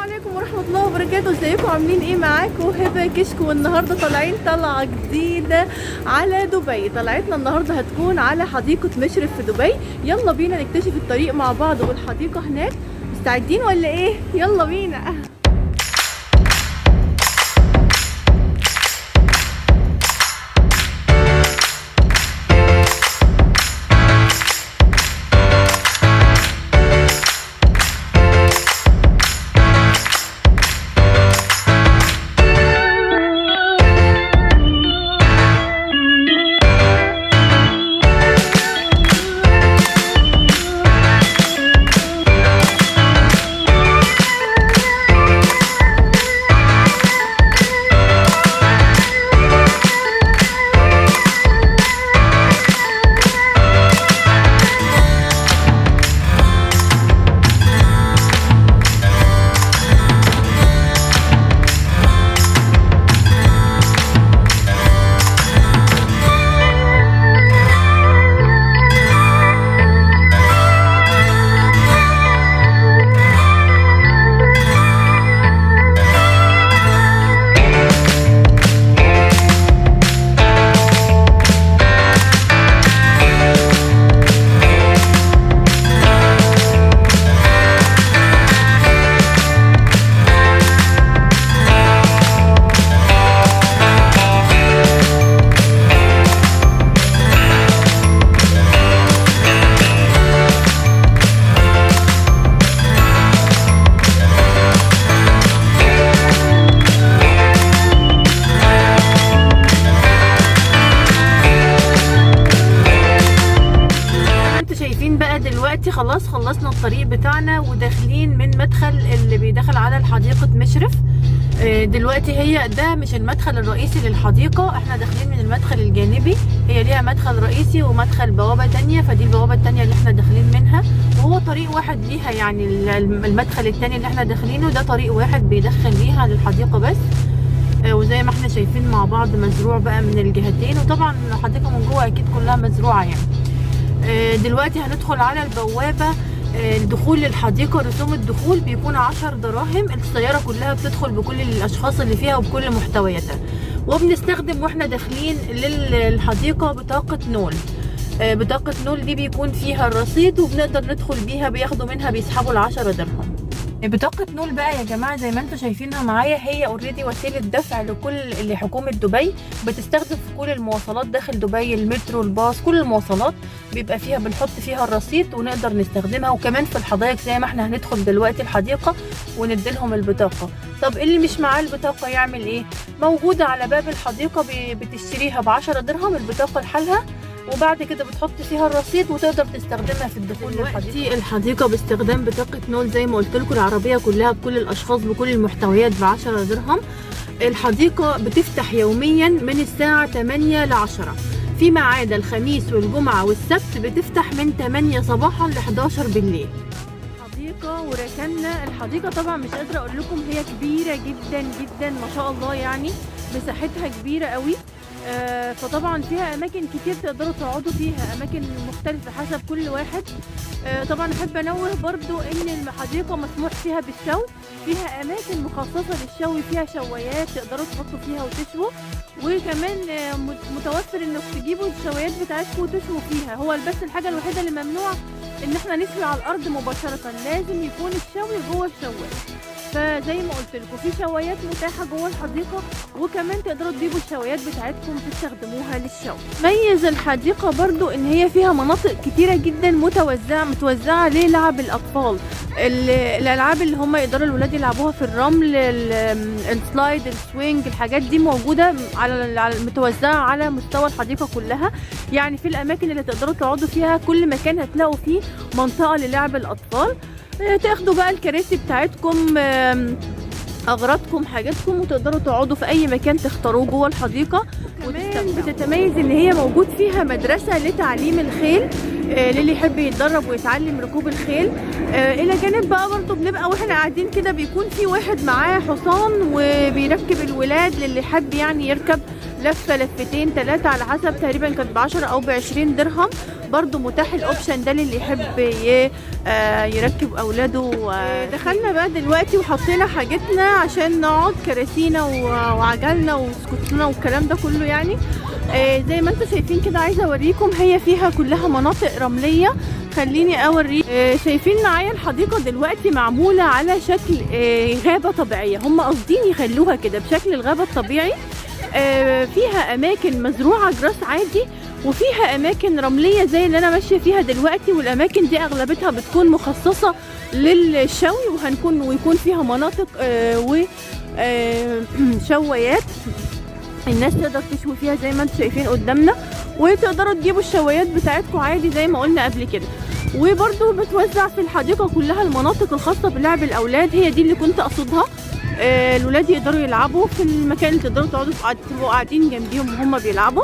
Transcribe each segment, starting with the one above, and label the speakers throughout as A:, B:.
A: عليكم ورحمة الله وبركاته. ازيكم عاملين ايه؟ معاكم هبة كشكو، والنهاردة طالعين طلعة جديدة على دبي. طلعتنا النهاردة هتكون على حديقة مشرف في دبي. يلا بينا نكتشف الطريق مع بعض والحديقة هناك. مستعدين ولا ايه؟ يلا بينا. دلوقتي خلاص خلصنا الطريق بتاعنا وداخلين من مدخل اللي بيدخل على الحديقة مشرف. دلوقتي هي ده مش المدخل الرئيسي للحديقة، احنا داخلين من المدخل الجانبي. هي ليها مدخل رئيسي ومدخل بوابة تانية، فدي البوابة التانية اللي احنا داخلين منها، وهو طريق واحد ليها. يعني المدخل التاني اللي احنا داخلينه ده طريق واحد بيدخل ليها للحديقة بس. وزي ما احنا شايفين مع بعض مزروع بقى من الجهتين، وطبعا الحديقة من جوه اكيد كلها مزروعة يعني. دلوقتي هندخل على البوابة. الدخول للحديقة رسوم الدخول بيكون 10 دراهم. السيارة كلها بتدخل بكل الأشخاص اللي فيها وبكل محتوياتها، وبنستخدم واحنا داخلين للحديقة بطاقة نول. بطاقة نول دي بيكون فيها الرصيد وبنقدر ندخل بيها، بياخدوا منها بيسحبوا ال10 درهم. بطاقة نول بقى يا جماعة زي ما انتم شايفينها معايا، هي اوريدي وسيلة دفع لحكومة دبي، بتستخدم في كل المواصلات داخل دبي، المترو، الباص، كل المواصلات بيبقى فيها بنحط فيها الرصيد ونقدر نستخدمها. وكمان في الحدائق زي ما احنا هندخل دلوقتي الحديقة ونديلهم البطاقة. طب اللي مش معاه البطاقة يعمل ايه؟ موجودة على باب الحديقة، بتشتريها ب10 درهم البطاقة لحالها، وبعد كده بتحط فيها الرصيد وتقدر تستخدمها في الدخول للحديقة. الحديقة باستخدام بطاقة نول زي ما قلت لكم، العربية كلها بكل الأشخاص بكل المحتويات ب10 درهم. الحديقة بتفتح يوميا من الساعة 8 ل 10، فيما عدا الخميس والجمعة والسبت بتفتح من 8 صباحا ل 11 بالليل. وركننا الحديقة طبعا مش قادرة اقول لكم، هي كبيرة جدا جدا ما شاء الله، يعني مساحتها كبيرة قوي. فطبعا فيها اماكن كتير تقدروا تقعدوا فيها، اماكن مختلفة حسب كل واحد. طبعا احب انوه برضو ان الحديقة مسموح فيها بالشوي، فيها اماكن مخصصة للشوي، فيها شوايات تقدروا تحطوا فيها وتشووا، وكمان متوفر انك تجيبوا الشوايات بتاعتكم وتشووا فيها. هو بس الحاجة الوحيدة اللي ممنوع ان احنا نشوي على الارض مباشرة، لازم يكون الشوي جوه الشوايه. فزي ما قلت لكم في شوايات متاحه جوه الحديقه، وكمان تقدروا تجيبوا الشوايات بتاعتكم تستخدموها للشوي. ميز الحديقه برضو ان هي فيها مناطق كتيره جدا متوزعه للعب الاطفال. الالعاب اللي هم يقدروا الولاد يلعبوها في الرمل، السلايد، السوينج، الحاجات دي موجوده متوزعه على مستوى الحديقه كلها. يعني في الاماكن اللي تقدروا تقعدوا فيها كل مكان هتلاقوا فيه منطقه للعب الاطفال. تاخدوا بقى الكراسي بتاعتكم، اغراضكم، حاجاتكم، وتقدروا تقعدوا في اي مكان تختاروه جوه الحديقه. وكمان بتتميز ان هي موجود فيها مدرسه لتعليم الخيل. للي يحب يتدرب ويتعلم ركوب الخيل. الى جانب بقى برضو بنبقى واحنا قاعدين كده بيكون في واحد معاه حصان وبيركب الولاد للي يحب يعني يركب لفه لفتين ثلاثه على حسب، تقريبا كانت ب10 او ب20 درهم. برضو متاح الاوبشن ده للي يحب يركب اولاده. دخلنا بقى دلوقتي وحطينا حاجتنا عشان نقعد، كراسينا وعجلنا وسكوتنا والكلام ده كله يعني. زي ما انتم شايفين كده، عايزه اوريكم هي فيها كلها مناطق رمليه. خليني اوريكم. شايفين معايا الحديقه دلوقتي معموله على شكل غابه طبيعيه، هم قاصدين يخلوها كده بشكل الغابه الطبيعي. فيها اماكن مزروعه جراس عادي، وفيها اماكن رمليه زي اللي انا ماشيه فيها دلوقتي، والاماكن دي اغلبتها بتكون مخصصه للشوي، ويكون فيها مناطق وشوايات الناس تقدر تشوي فيها زي ما انتم شايفين قدامنا، وتقدروا تجيبوا الشوايات بتاعتكم عادي زي ما قلنا قبل كده. وبرده بتوزع في الحديقه كلها المناطق الخاصه بلعب الاولاد، هي دي اللي كنت اقصدها. الولاد يقدروا يلعبوا في المكان اللي تقدروا تبقوا قاعدين جنبيهم وهم بيلعبوا.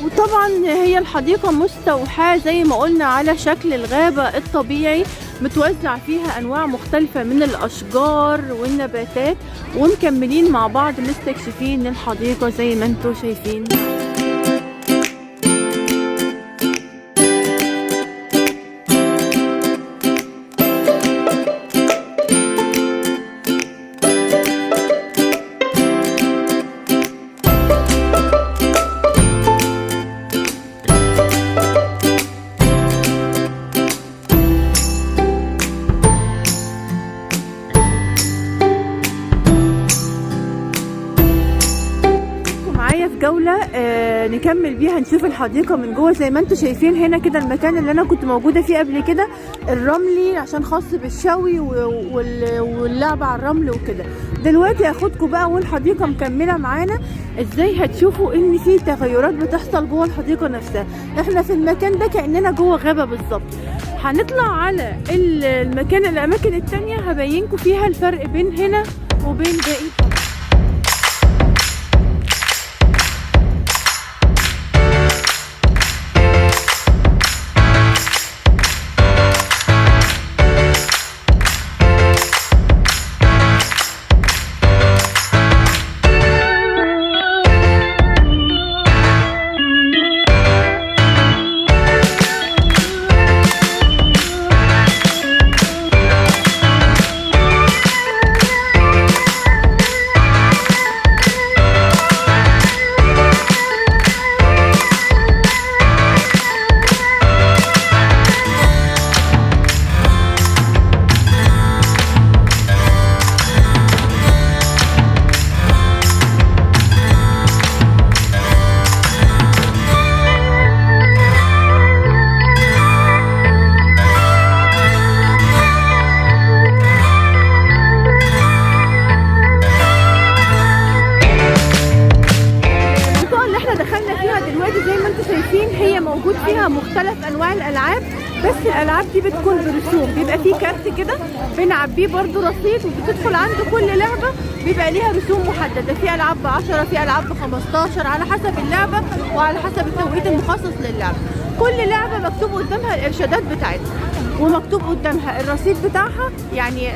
A: وطبعا هي الحديقه مستوحاه زي ما قلنا على شكل الغابه الطبيعي، متوزع فيها انواع مختلفه من الاشجار والنباتات، ومكملين مع بعض مستكشفين الحديقه زي ما انتم شايفين. جولة نكمل بيها نشوف الحديقة من جوه. زي ما انتم شايفين هنا كده المكان اللي انا كنت موجودة فيه قبل كده الرملي، عشان خاص بالشوي واللعب على الرمل وكده. دلوقتي هاخدكم بقى والحديقة مكملة معانا، ازاي هتشوفوا ان في تغيرات بتحصل جوه الحديقة نفسها. احنا في المكان ده كأننا جوه غابة بالظبط. هنطلع على الاماكن التانية هبينكم فيها الفرق بين هنا وبين باقي. موجود فيها مختلف انواع الالعاب، بس الالعاب دي بتكون برسوم، بيبقى فيه كارت كده بنعبيه برضو رصيد، وبتدخل عند كل لعبه بيبقى ليها رسوم محدده، في العاب ب10 في العاب ب15 على حسب اللعبه وعلى حسب التوقيت المخصص للعبه. كل لعبه مكتوب قدامها الارشادات بتاعتها ومكتوب قدامها الرصيد بتاعها، يعني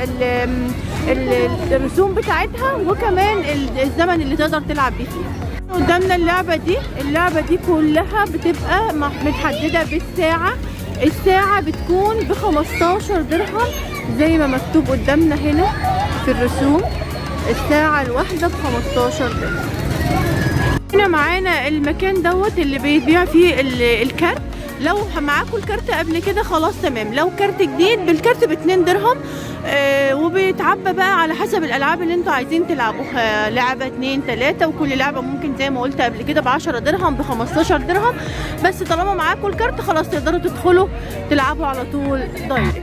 A: الرسوم بتاعتها وكمان الزمن اللي تقدر تلعب بيه فيها. قدامنا اللعبة دي كلها بتبقى متحددة بالساعة، الساعة بتكون ب15 درهم زي ما مكتوب قدامنا هنا في الرسوم، الساعة الواحدة ب15 درهم. هنا معانا المكان دوت اللي بيبيع فيه الكارت، لو معاكم الكارت قبل كده خلاص تمام، لو كارت جديد بالكارت ب2 درهم، وبيتعبى بقى على حسب الالعاب اللي انتوا عايزين تلعبوها، لعبه 2 3، وكل لعبه ممكن زي ما قلت قبل كده ب10 درهم ب15 درهم، بس طالما معاكم الكارت خلاص تقدروا تدخلوا تلعبوا على طول دايركت.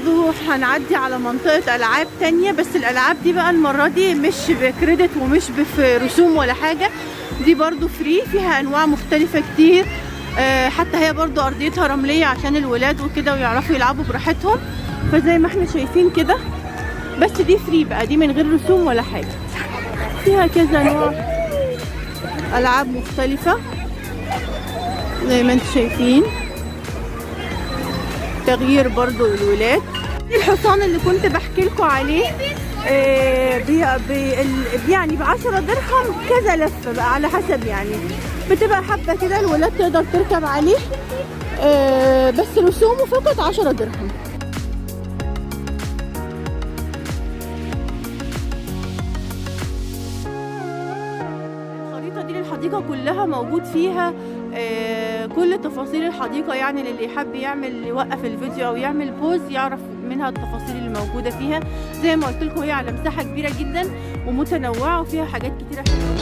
A: برضو هنعدي على منطقة ألعاب تانية، بس الألعاب دي بقى المرة دي مش بكريدت ومش برسوم ولا حاجة، دي برضو فري، فيها أنواع مختلفة كتير. حتى هي برضو أرضيتها رملية عشان الولاد وكده ويعرفوا يلعبوا براحتهم، فزي ما احنا شايفين كده. بس دي فري بقى، دي من غير رسوم ولا حاجة. فيها كذا نوع ألعاب مختلفة زي ما انتم شايفين، تغيير برضو للولاد. الحصان اللي كنت بحكي لكم عليه يعني ب10 درهم كذا لفة بقى، على حسب يعني بتبقى حبة كده الولاد تقدر تركب عليه، بس رسومه فقط 10 درهم. الخريطة دي للحديقة كلها موجود فيها كل تفاصيل الحديقة، يعني للي يحب يوقف الفيديو او يعمل بوز يعرف منها التفاصيل اللي موجودة فيها. زي ما قلت لكم هي على مساحة كبيرة جدا ومتنوعة وفيها حاجات كتيرة حلوة.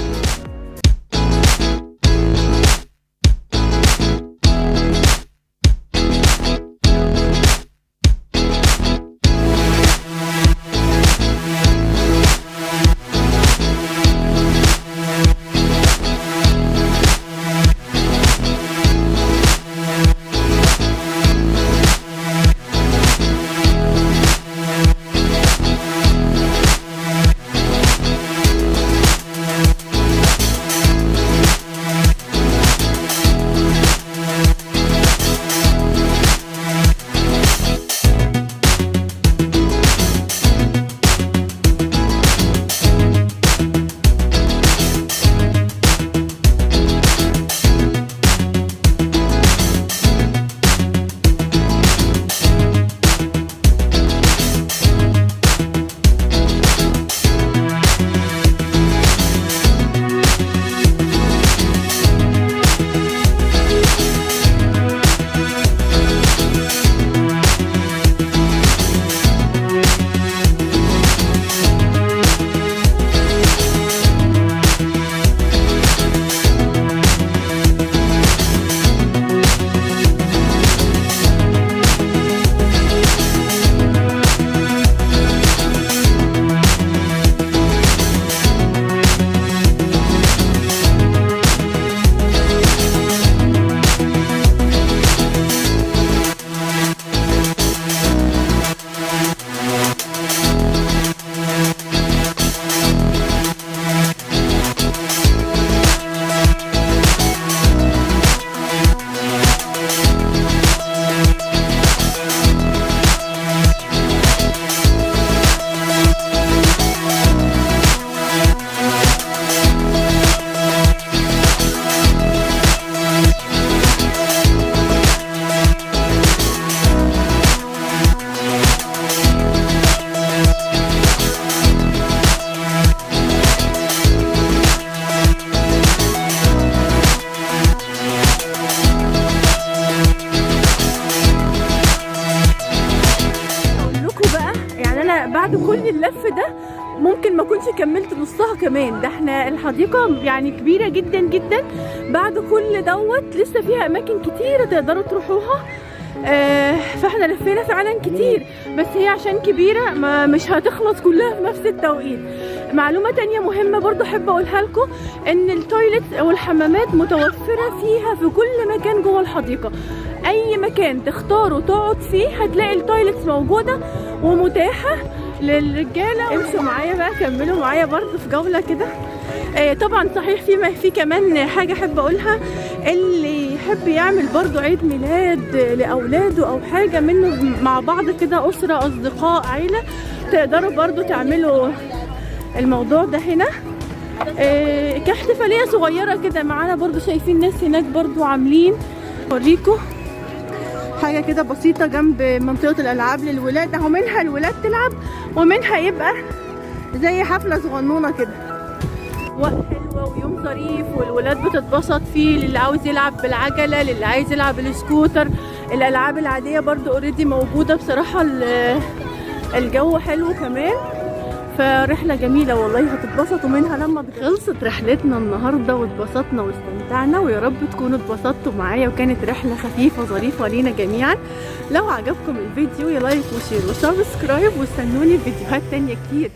A: بعد كل اللف ده ممكن ما كنتش كملت نصها كمان، ده احنا الحديقة يعني كبيرة جدا جدا. بعد كل دوت لسه فيها اماكن كتيرة تقدروا تروحوها. فاحنا لفينا فعلا كتير، بس هي عشان كبيرة مش هتخلص كلها في نفس التوقيت. معلومة تانية مهمة برضو احب اقولها لكم، ان التويلت او الحمامات متوفرة فيها في كل مكان جوه الحديقة. اي مكان تختاروا تقعد فيه هتلاقي التويلت موجودة ومتاحة للرجالة. امشوا معايا بقى، كملوا معايا برضو في جولة كده. طبعا صحيح في كمان حاجة احب اقولها، اللي يحب يعمل برضو عيد ميلاد لاولاده او حاجة منه مع بعض كده، اسرة اصدقاء عيلة، تقدروا برضو تعملوا الموضوع ده هنا كاحتفالية صغيرة كده معانا. برضو شايفين ناس هناك برضو عاملين، اوريكم حاجة كده بسيطة جنب منطقة الألعاب للولاد اهو، منها الولاد تلعب ومنها يبقى زي حفلة صغنونة كده. وقت حلوة ويوم ظريف والولاد بتتبسط فيه، للي عاوز يلعب بالعجلة، للي عايز يلعب بالسكوتر. الألعاب العادية برضو اوريدي موجودة. بصراحة الجو حلو كمان، فرحله جميله والله، هتتبسطوا منها لما خلصت رحلتنا النهارده واتبسطنا واستمتعنا، ويا رب تكونوا اتبسطتوا معايا وكانت رحله خفيفه ظريفه لينا جميعا. لو عجبكم الفيديو يا لايك وشير وسبسكرايب، واستنوني في فيديوهات تانية كتير.